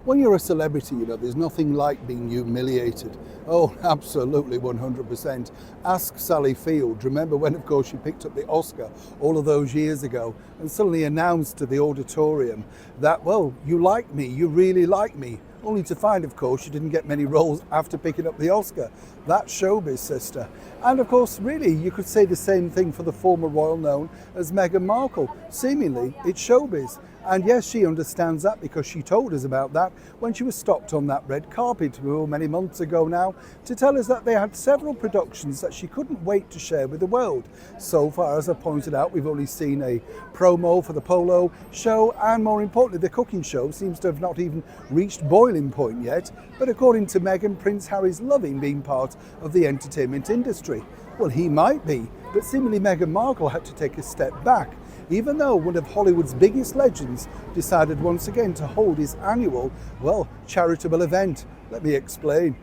When you're a celebrity, there's nothing like being humiliated. Oh, absolutely, 100%. Ask Sally Field. Remember when, of course, she picked up the Oscar all of those years ago and suddenly announced to the auditorium that, well, you like me, you really like me. Only to find, of course, she didn't get many roles after picking up the Oscar. That's showbiz, sister. And of course, really, you could say the same thing for the former royal known as Meghan Markle. Seemingly, it's showbiz. And yes, she understands that because she told us about that when she was stopped on that red carpet many months ago now to tell us that they had several productions that she couldn't wait to share with the world. So far, as I pointed out, we've only seen a promo for the polo show, and more importantly, the cooking show seems to have not even reached boiling point yet. But according to Meghan, Prince Harry's loving being part of the entertainment industry. Well, he might be, but seemingly Meghan Markle had to take a step back, even though one of Hollywood's biggest legends decided once again to hold his annual, well, charitable event. Let me explain.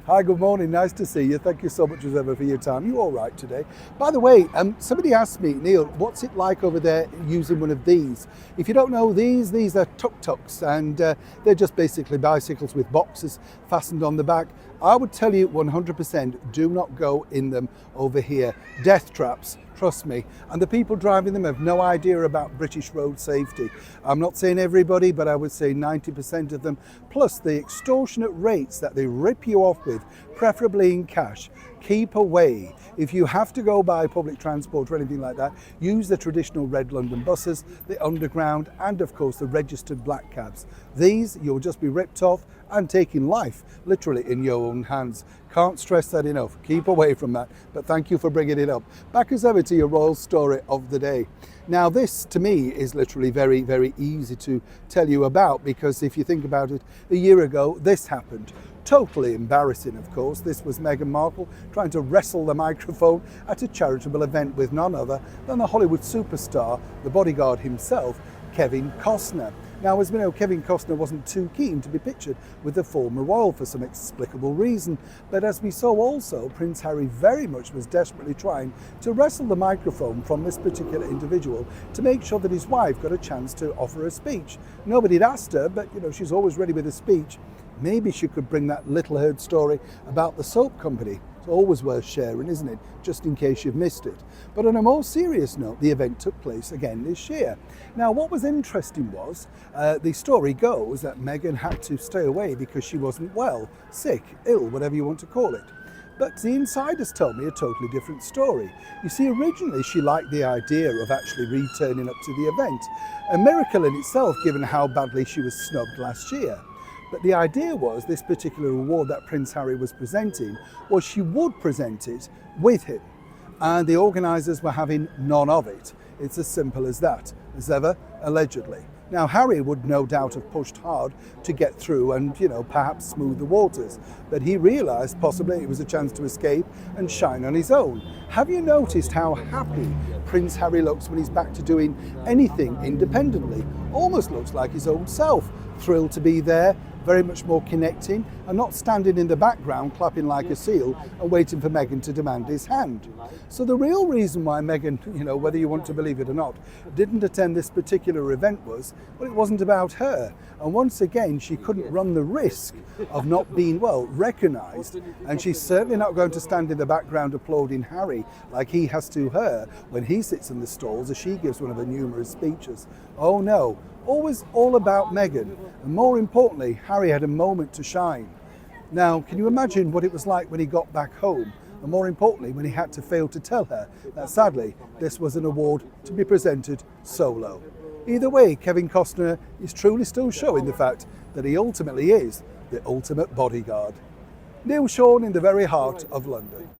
Hi, good morning, nice to see you. Thank you so much as ever for your time. You all right today? By the way, somebody asked me, Neil, what's it like over there using one of these? If you don't know these are tuk-tuks, and they're just basically bicycles with boxes fastened on the back. I would tell you 100% do not go in them over here. Death traps. Trust me. And the people driving them have no idea about British road safety. I'm not saying everybody, but I would say 90% of them. Plus the extortionate rates that they rip you off with, preferably in cash. Keep away. If you have to go by public transport or anything like that, use the traditional red London buses, the underground, and of course the registered black cabs. These, you'll just be ripped off and taking life literally in your own hands. Can't stress that enough. Keep away from that. But thank you for bringing it up. Back as ever to your royal story of the day. Now this to me is literally very, very easy to tell you about, because if you think about it, a year ago this happened. Totally embarrassing, of course. This was Meghan Markle trying to wrestle the microphone at a charitable event with none other than the Hollywood superstar, the bodyguard himself, Kevin Costner. Now, as we know, Kevin Costner wasn't too keen to be pictured with the former royal for some explicable reason. But as we saw also, Prince Harry very much was desperately trying to wrestle the microphone from this particular individual to make sure that his wife got a chance to offer a speech. Nobody had asked her, but she's always ready with a speech. Maybe she could bring that little heard story about the soap company. It's always worth sharing, isn't it? Just in case you've missed it. But on a more serious note, the event took place again this year. Now, what was interesting was, the story goes that Meghan had to stay away because she wasn't well, sick, ill, whatever you want to call it. But the insiders told me a totally different story. You see, originally she liked the idea of actually returning up to the event. A miracle in itself, given how badly she was snubbed last year. But the idea was this particular award that Prince Harry was presenting, was she would present it with him. And the organisers were having none of it. It's as simple as that, as ever, allegedly. Now, Harry would no doubt have pushed hard to get through and, perhaps smooth the waters. But he realised possibly it was a chance to escape and shine on his own. Have you noticed how happy Prince Harry looks when he's back to doing anything independently? Almost looks like his old self. Thrilled to be there, very much more connecting, and not standing in the background clapping like a seal and waiting for Meghan to demand his hand. So the real reason why Meghan, whether you want to believe it or not, didn't attend this particular event was, well, it wasn't about her. And once again, she couldn't run the risk of not being, well, recognised. And she's certainly not going to stand in the background applauding Harry like he has to her when he sits in the stalls as she gives one of her numerous speeches. Oh no. Always all about Meghan, and more importantly, Harry had a moment to shine. Now, can you imagine what it was like when he got back home, and more importantly, when he had to fail to tell her that sadly, this was an award to be presented solo. Either way, Kevin Costner is truly still showing the fact that he ultimately is the ultimate bodyguard. Neil Sean in the very heart of London.